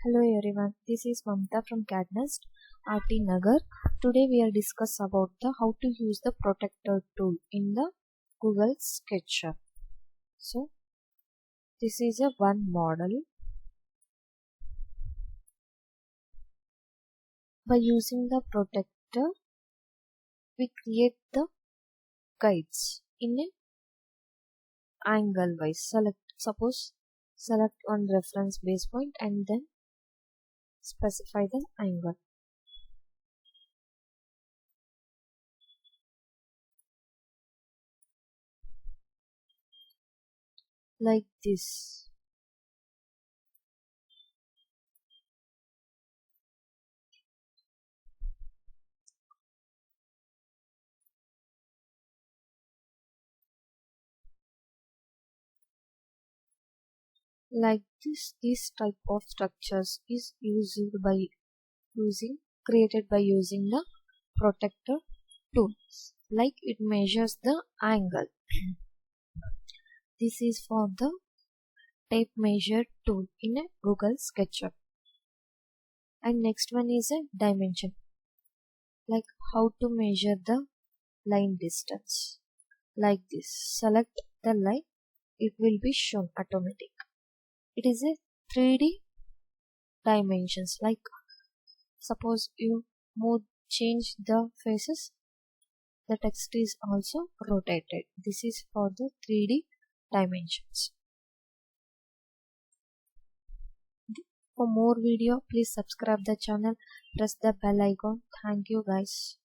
Hello everyone, this is Mamta from CAD NEST RT Nagar. Today we are discuss about how to use the Protractor tool in the Google SketchUp. So this is a one model. By using the Protractor, we create the guides in an angle wise. Select one reference base point and then specify the angle. Like this. Like this type of structures is created by using the Protractor tool. Like it measures the angle. This is for the tape measure tool in a Google SketchUp. And next one is a dimension. Like how to measure the line distance. Like this. Select the line. It will be shown automatic. It is a 3D dimensions. Like suppose you change the faces, the text is also rotated. This is for the 3D dimensions. For more video, please subscribe the channel, press the bell icon. Thank you guys.